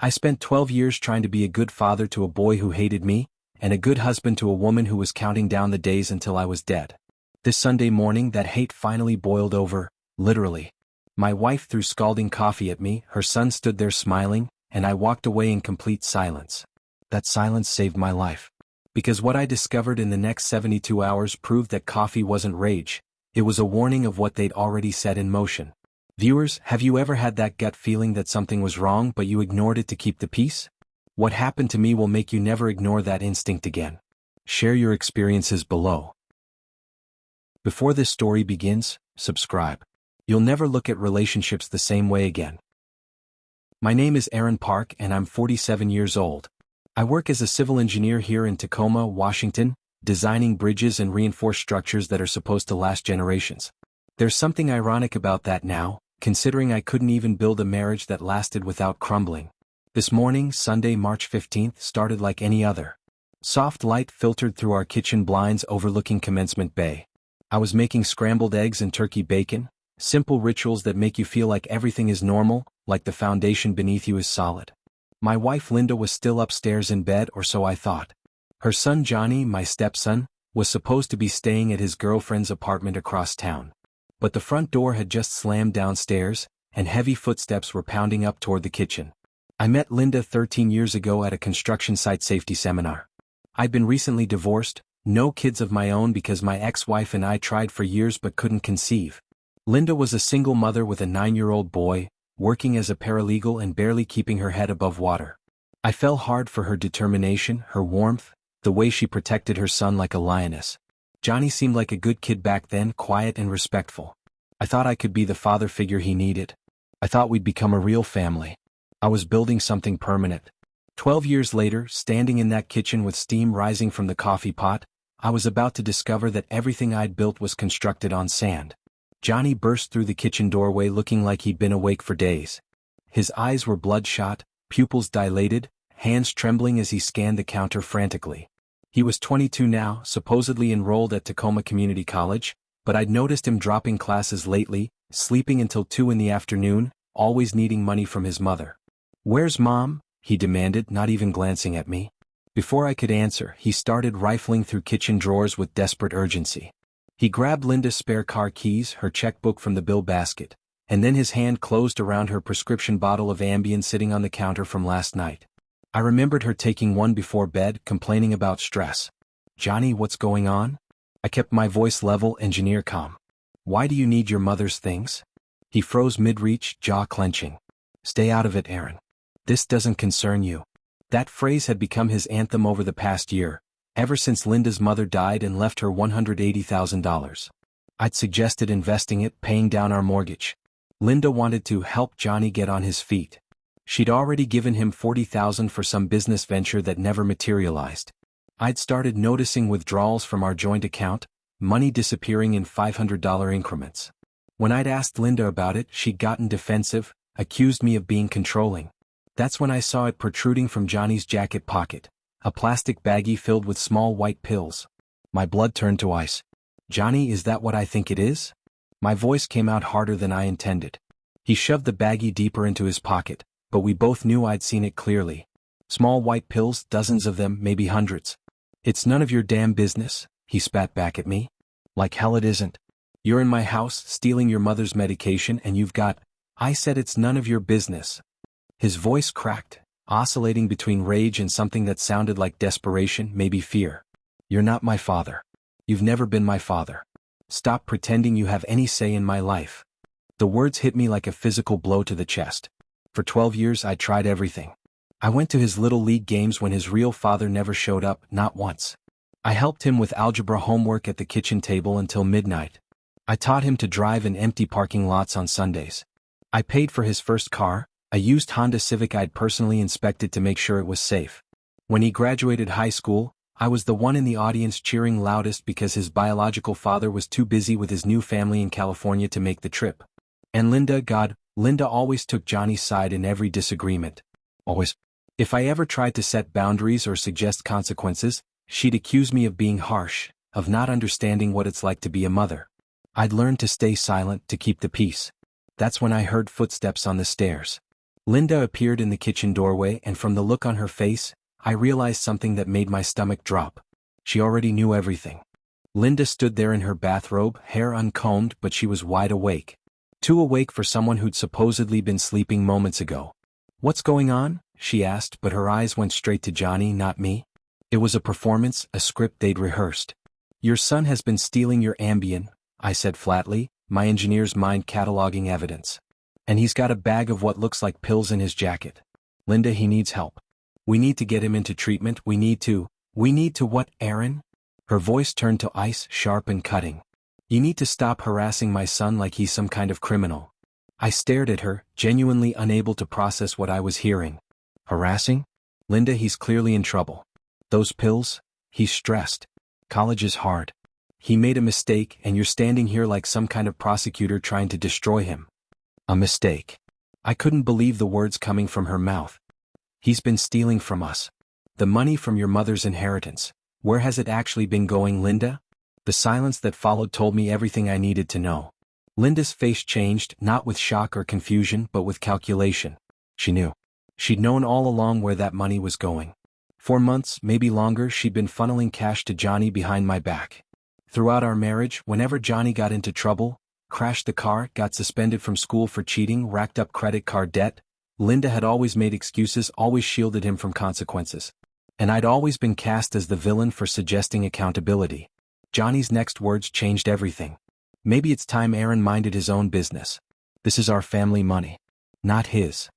I spent 12 years trying to be a good father to a boy who hated me, and a good husband to a woman who was counting down the days until I was dead. This Sunday morning that hate finally boiled over, literally. My wife threw scalding coffee at me, her son stood there smiling, and I walked away in complete silence. That silence saved my life. Because what I discovered in the next 72 hours proved that coffee wasn't rage, it was a warning of what they'd already set in motion. Viewers, have you ever had that gut feeling that something was wrong but you ignored it to keep the peace? What happened to me will make you never ignore that instinct again. Share your experiences below. Before this story begins, subscribe. You'll never look at relationships the same way again. My name is Aaron Park and I'm 47 years old. I work as a civil engineer here in Tacoma, Washington, designing bridges and reinforced structures that are supposed to last generations. There's something ironic about that now, considering I couldn't even build a marriage that lasted without crumbling. This morning, Sunday, March 15th, started like any other. Soft light filtered through our kitchen blinds overlooking Commencement Bay. I was making scrambled eggs and turkey bacon, simple rituals that make you feel like everything is normal, like the foundation beneath you is solid. My wife Linda was still upstairs in bed, or so I thought. Her son Johnny, my stepson, was supposed to be staying at his girlfriend's apartment across town. But the front door had just slammed downstairs, and heavy footsteps were pounding up toward the kitchen. I met Linda 13 years ago at a construction site safety seminar. I'd been recently divorced, no kids of my own because my ex-wife and I tried for years but couldn't conceive. Linda was a single mother with a 9-year-old boy, working as a paralegal and barely keeping her head above water. I fell hard for her determination, her warmth, the way she protected her son like a lioness. Johnny seemed like a good kid back then, quiet and respectful. I thought I could be the father figure he needed. I thought we'd become a real family. I was building something permanent. 12 years later, standing in that kitchen with steam rising from the coffee pot, I was about to discover that everything I'd built was constructed on sand. Johnny burst through the kitchen doorway looking like he'd been awake for days. His eyes were bloodshot, pupils dilated, hands trembling as he scanned the counter frantically. He was 22 now, supposedly enrolled at Tacoma Community College, but I'd noticed him dropping classes lately, sleeping until 2 in the afternoon, always needing money from his mother. "Where's Mom?" he demanded, not even glancing at me. Before I could answer, he started rifling through kitchen drawers with desperate urgency. He grabbed Linda's spare car keys, her checkbook from the bill basket, and then his hand closed around her prescription bottle of Ambien sitting on the counter from last night. I remembered her taking one before bed, complaining about stress. "Johnny, what's going on?" I kept my voice level, engineer calm. "Why do you need your mother's things?" He froze mid-reach, jaw clenching. "Stay out of it, Aaron. This doesn't concern you." That phrase had become his anthem over the past year, ever since Linda's mother died and left her $180,000. I'd suggested investing it, paying down our mortgage. Linda wanted to help Johnny get on his feet. She'd already given him $40,000 for some business venture that never materialized. I'd started noticing withdrawals from our joint account, money disappearing in $500 increments. When I'd asked Linda about it, she'd gotten defensive, accused me of being controlling. That's when I saw it protruding from Johnny's jacket pocket, a plastic baggie filled with small white pills. My blood turned to ice. "Johnny, is that what I think it is?" My voice came out harder than I intended. He shoved the baggie deeper into his pocket, but we both knew I'd seen it clearly. Small white pills, dozens of them, maybe hundreds. "It's none of your damn business," he spat back at me. "Like hell it isn't. You're in my house, stealing your mother's medication, and you've got—" I said it's none of your business. His voice cracked, oscillating between rage and something that sounded like desperation, maybe fear. "You're not my father. You've never been my father. Stop pretending you have any say in my life." The words hit me like a physical blow to the chest. For 12 years I tried everything. I went to his little league games when his real father never showed up, not once. I helped him with algebra homework at the kitchen table until midnight. I taught him to drive in empty parking lots on Sundays. I paid for his first car, a used Honda Civic I'd personally inspected to make sure it was safe. When he graduated high school, I was the one in the audience cheering loudest because his biological father was too busy with his new family in California to make the trip. And Linda always took Johnny's side in every disagreement. Always. If I ever tried to set boundaries or suggest consequences, she'd accuse me of being harsh, of not understanding what it's like to be a mother. I'd learned to stay silent, to keep the peace. That's when I heard footsteps on the stairs. Linda appeared in the kitchen doorway, and from the look on her face, I realized something that made my stomach drop. She already knew everything. Linda stood there in her bathrobe, hair uncombed, but she was wide awake. Too awake for someone who'd supposedly been sleeping moments ago. "What's going on?" she asked, but her eyes went straight to Johnny, not me. It was a performance, a script they'd rehearsed. "Your son has been stealing your Ambien," I said flatly, my engineer's mind cataloging evidence. "And he's got a bag of what looks like pills in his jacket. Linda, he needs help. We need to get him into treatment. We need to what, Aaron?" Her voice turned to ice, sharp and cutting. "You need to stop harassing my son like he's some kind of criminal." I stared at her, genuinely unable to process what I was hearing. "Harassing? Linda, he's clearly in trouble. Those pills? He's stressed. College is hard. He made a mistake, and you're standing here like some kind of prosecutor trying to destroy him." "A mistake?" I couldn't believe the words coming from her mouth. "He's been stealing from us. The money from your mother's inheritance. Where has it actually been going, Linda?" The silence that followed told me everything I needed to know. Linda's face changed, not with shock or confusion, but with calculation. She knew. She'd known all along where that money was going. For months, maybe longer, she'd been funneling cash to Johnny behind my back. Throughout our marriage, whenever Johnny got into trouble, crashed the car, got suspended from school for cheating, racked up credit card debt, Linda had always made excuses, always shielded him from consequences. And I'd always been cast as the villain for suggesting accountability. Johnny's next words changed everything. "Maybe it's time Aaron minded his own business. This is our family money, not his."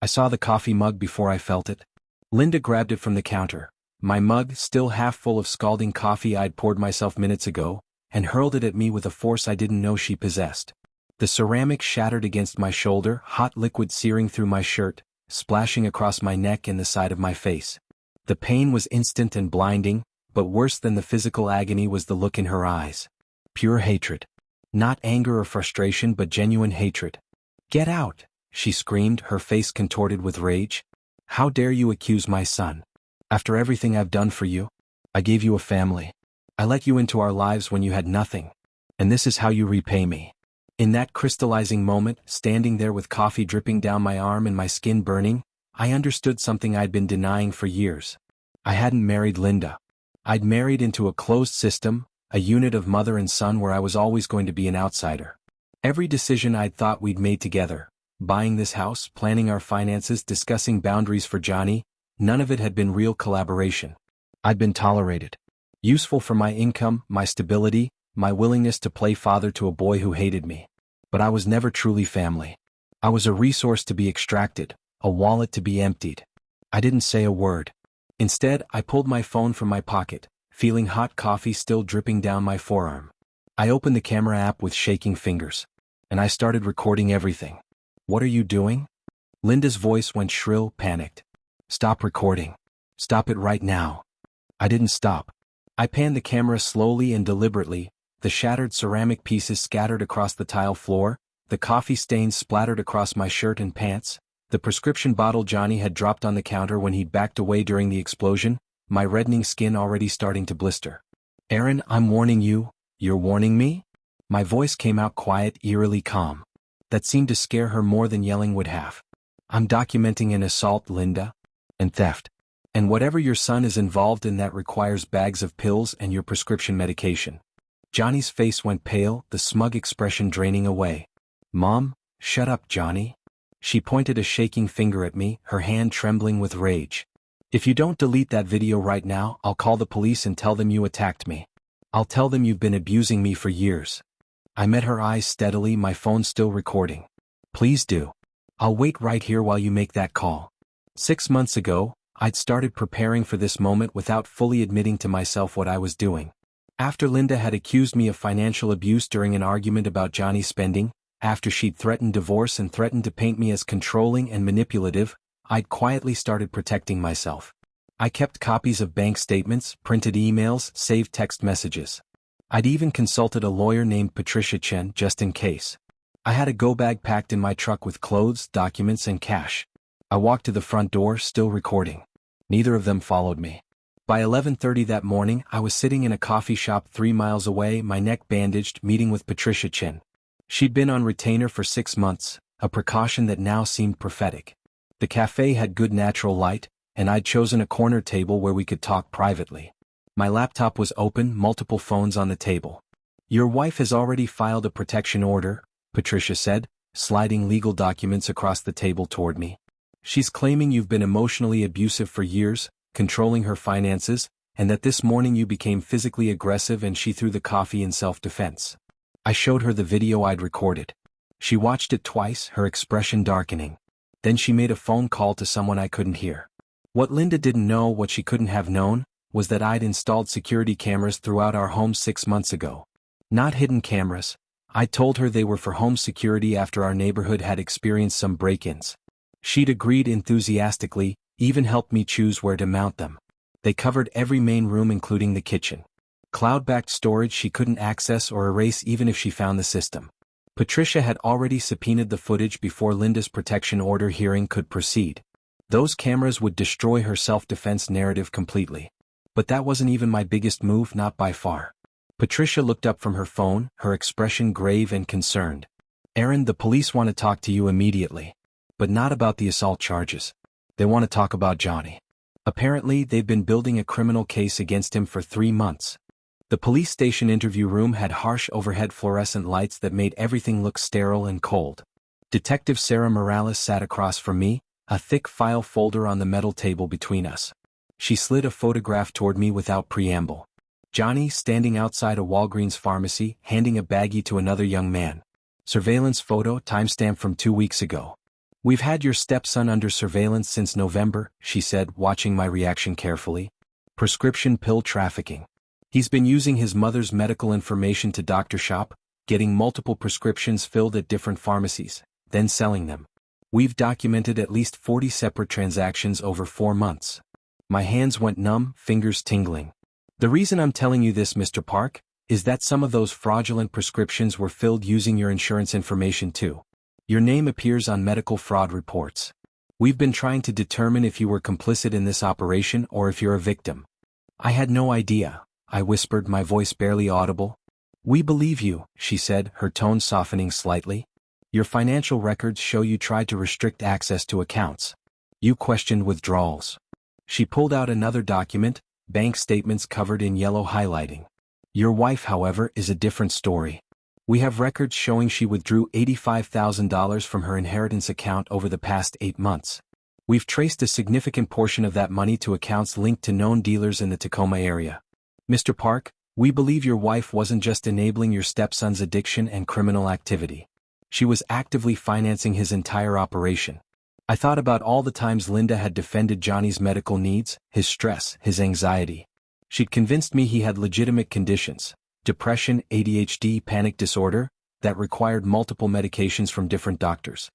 I saw the coffee mug before I felt it. Linda grabbed it from the counter, my mug still half full of scalding coffee I'd poured myself minutes ago, and hurled it at me with a force I didn't know she possessed. The ceramic shattered against my shoulder, hot liquid searing through my shirt, splashing across my neck and the side of my face. The pain was instant and blinding, but worse than the physical agony was the look in her eyes. Pure hatred. Not anger or frustration, but genuine hatred. "Get out!" she screamed, her face contorted with rage. "How dare you accuse my son? After everything I've done for you? I gave you a family. I let you into our lives when you had nothing. And this is how you repay me." In that crystallizing moment, standing there with coffee dripping down my arm and my skin burning, I understood something I'd been denying for years. I hadn't married Linda. I'd married into a closed system, a unit of mother and son where I was always going to be an outsider. Every decision I'd thought we'd made together, buying this house, planning our finances, discussing boundaries for Johnny, none of it had been real collaboration. I'd been tolerated. Useful for my income, my stability, my willingness to play father to a boy who hated me. But I was never truly family. I was a resource to be extracted, a wallet to be emptied. I didn't say a word. Instead, I pulled my phone from my pocket, feeling hot coffee still dripping down my forearm. I opened the camera app with shaking fingers. And I started recording everything. "What are you doing?" Linda's voice went shrill, panicked. "Stop recording. Stop it right now." I didn't stop. I panned the camera slowly and deliberately, the shattered ceramic pieces scattered across the tile floor, the coffee stains splattered across my shirt and pants, the prescription bottle Johnny had dropped on the counter when he'd backed away during the explosion, my reddening skin already starting to blister. "Aaron, I'm warning you. You're warning me?" My voice came out quiet, eerily calm. That seemed to scare her more than yelling would have. "I'm documenting an assault, Linda. And theft. And whatever your son is involved in, that requires bags of pills and your prescription medication." Johnny's face went pale, the smug expression draining away. "Mom, shut up, Johnny." She pointed a shaking finger at me, her hand trembling with rage. "If you don't delete that video right now, I'll call the police and tell them you attacked me. I'll tell them you've been abusing me for years." I met her eyes steadily, my phone still recording. "Please do. I'll wait right here while you make that call." 6 months ago, I'd started preparing for this moment without fully admitting to myself what I was doing. After Linda had accused me of financial abuse during an argument about Johnny's spending, after she'd threatened divorce and threatened to paint me as controlling and manipulative, I'd quietly started protecting myself. I kept copies of bank statements, printed emails, saved text messages. I'd even consulted a lawyer named Patricia Chen just in case. I had a go-bag packed in my truck with clothes, documents, and cash. I walked to the front door, still recording. Neither of them followed me. By 11:30 that morning, I was sitting in a coffee shop 3 miles away, my neck bandaged, meeting with Patricia Chen. She'd been on retainer for 6 months, a precaution that now seemed prophetic. The cafe had good natural light, and I'd chosen a corner table where we could talk privately. My laptop was open, multiple phones on the table. Your wife has already filed a protection order, Patricia said, sliding legal documents across the table toward me. She's claiming you've been emotionally abusive for years, controlling her finances, and that this morning you became physically aggressive and she threw the coffee in self-defense. I showed her the video I'd recorded. She watched it twice, her expression darkening. Then she made a phone call to someone I couldn't hear. What Linda didn't know, what she couldn't have known, was that I'd installed security cameras throughout our home 6 months ago. Not hidden cameras. I told her they were for home security after our neighborhood had experienced some break-ins. She'd agreed enthusiastically, even helped me choose where to mount them. They covered every main room including the kitchen. Cloud-backed storage she couldn't access or erase even if she found the system. Patricia had already subpoenaed the footage before Linda's protection order hearing could proceed. Those cameras would destroy her self-defense narrative completely. But that wasn't even my biggest move, not by far. Patricia looked up from her phone, her expression grave and concerned. Aaron, the police want to talk to you immediately. But not about the assault charges. They want to talk about Johnny. Apparently, they've been building a criminal case against him for 3 months. The police station interview room had harsh overhead fluorescent lights that made everything look sterile and cold. Detective Sarah Morales sat across from me, a thick file folder on the metal table between us. She slid a photograph toward me without preamble. Johnny standing outside a Walgreens pharmacy, handing a baggie to another young man. Surveillance photo, timestamp from 2 weeks ago. We've had your stepson under surveillance since November, she said, watching my reaction carefully. Prescription pill trafficking. He's been using his mother's medical information to doctor shop, getting multiple prescriptions filled at different pharmacies, then selling them. We've documented at least 40 separate transactions over 4 months. My hands went numb, fingers tingling. The reason I'm telling you this, Mr. Park, is that some of those fraudulent prescriptions were filled using your insurance information too. Your name appears on medical fraud reports. We've been trying to determine if you were complicit in this operation or if you're a victim. I had no idea, I whispered, my voice barely audible. We believe you, she said, her tone softening slightly. Your financial records show you tried to restrict access to accounts. You questioned withdrawals. She pulled out another document, bank statements covered in yellow highlighting. Your wife, however, is a different story. We have records showing she withdrew $85,000 from her inheritance account over the past 8 months. We've traced a significant portion of that money to accounts linked to known dealers in the Tacoma area. Mr. Park, we believe your wife wasn't just enabling your stepson's addiction and criminal activity. She was actively financing his entire operation. I thought about all the times Linda had defended Johnny's medical needs, his stress, his anxiety. She'd convinced me he had legitimate conditions, depression, ADHD, panic disorder, that required multiple medications from different doctors.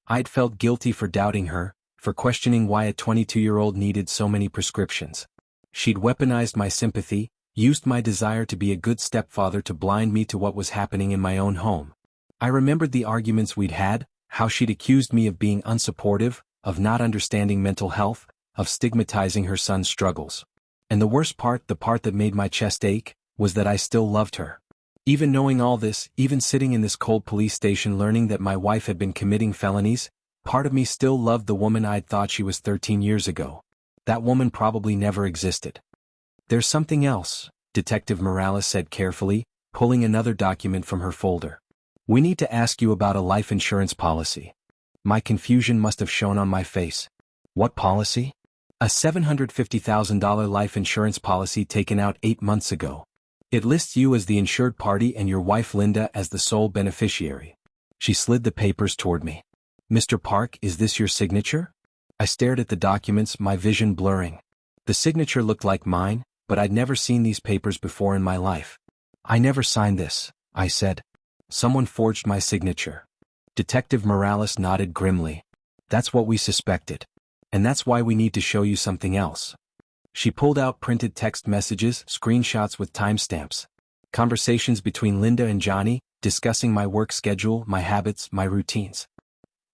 I'd felt guilty for doubting her, for questioning why a 22-year-old needed so many prescriptions. She'd weaponized my sympathy, used my desire to be a good stepfather to blind me to what was happening in my own home. I remembered the arguments we'd had, how she'd accused me of being unsupportive, of not understanding mental health, of stigmatizing her son's struggles. And the worst part, the part that made my chest ache, was that I still loved her. Even knowing all this, even sitting in this cold police station learning that my wife had been committing felonies, part of me still loved the woman I'd thought she was 13 years ago. That woman probably never existed. There's something else, Detective Morales said carefully, pulling another document from her folder. We need to ask you about a life insurance policy. My confusion must have shown on my face. What policy? A $750,000 life insurance policy taken out 8 months ago. It lists you as the insured party and your wife Linda as the sole beneficiary. She slid the papers toward me. Mr. Park, is this your signature? I stared at the documents, my vision blurring. The signature looked like mine, but I'd never seen these papers before in my life. I never signed this, I said. Someone forged my signature. Detective Morales nodded grimly. That's what we suspected. And that's why we need to show you something else. She pulled out printed text messages, screenshots with timestamps. Conversations between Linda and Johnny, discussing my work schedule, my habits, my routines.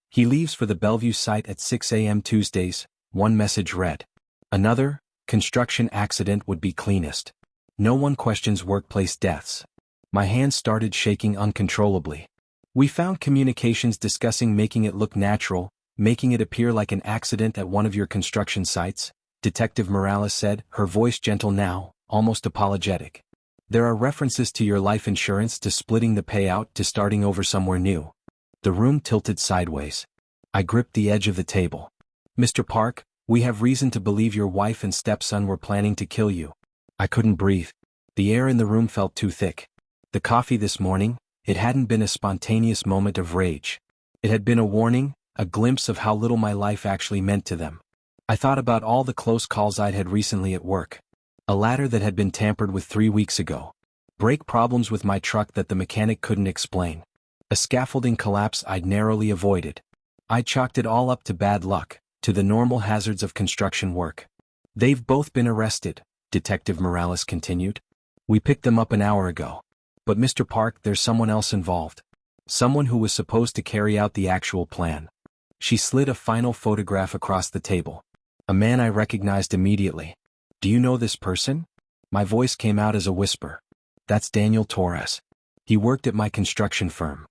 He leaves for the Bellevue site at 6 a.m. Tuesdays, one message read. Another, construction accident would be cleanest. No one questions workplace deaths. My hands started shaking uncontrollably. We found communications discussing making it look natural, making it appear like an accident at one of your construction sites," Detective Morales said, her voice gentle now, almost apologetic. "There are references to your life insurance, to splitting the payout, to starting over somewhere new." The room tilted sideways. I gripped the edge of the table. "Mr. Park, we have reason to believe your wife and stepson were planning to kill you." I couldn't breathe. The air in the room felt too thick. The coffee this morning, it hadn't been a spontaneous moment of rage. It had been a warning, a glimpse of how little my life actually meant to them. I thought about all the close calls I'd had recently at work. A ladder that had been tampered with 3 weeks ago. Brake problems with my truck that the mechanic couldn't explain. A scaffolding collapse I'd narrowly avoided. I chalked it all up to bad luck, to the normal hazards of construction work. "They've both been arrested," Detective Morales continued. "We picked them up an hour ago. But Mr. Park, there's someone else involved. Someone who was supposed to carry out the actual plan." She slid a final photograph across the table. A man I recognized immediately. "Do you know this person?" My voice came out as a whisper. "That's Daniel Torres. He worked at my construction firm."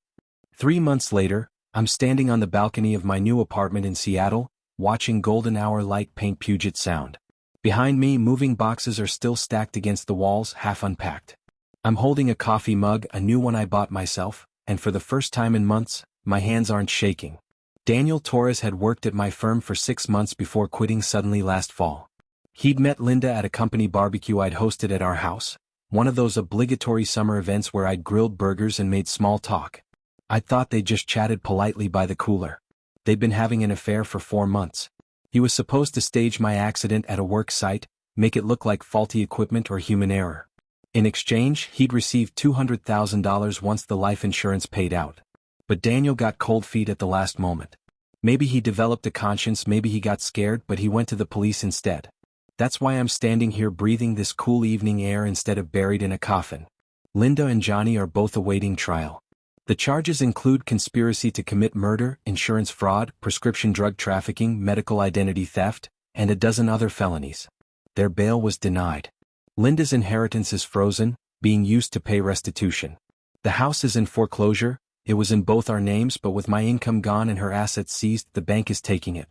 3 months later, I'm standing on the balcony of my new apartment in Seattle, watching golden hour light paint Puget Sound. Behind me, moving boxes are still stacked against the walls, half unpacked. I'm holding a coffee mug, a new one I bought myself, and for the first time in months, my hands aren't shaking. Daniel Torres had worked at my firm for 6 months before quitting suddenly last fall. He'd met Linda at a company barbecue I'd hosted at our house, one of those obligatory summer events where I'd grilled burgers and made small talk. I'd thought they'd just chatted politely by the cooler. They'd been having an affair for 4 months. He was supposed to stage my accident at a work site, make it look like faulty equipment or human error. In exchange, he'd receive $200,000 once the life insurance paid out. But Daniel got cold feet at the last moment. Maybe he developed a conscience, maybe he got scared, but he went to the police instead. That's why I'm standing here breathing this cool evening air instead of buried in a coffin. Linda and Johnny are both awaiting trial. The charges include conspiracy to commit murder, insurance fraud, prescription drug trafficking, medical identity theft, and a dozen other felonies. Their bail was denied. Linda's inheritance is frozen, being used to pay restitution. The house is in foreclosure. It was in both our names, but with my income gone and her assets seized, the bank is taking it.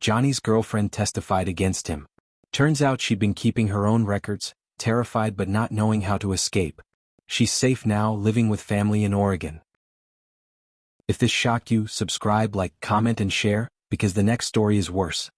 Johnny's girlfriend testified against him. Turns out she'd been keeping her own records, terrified but not knowing how to escape. She's safe now, living with family in Oregon. If this shocked you, subscribe, like, comment and share, because the next story is worse.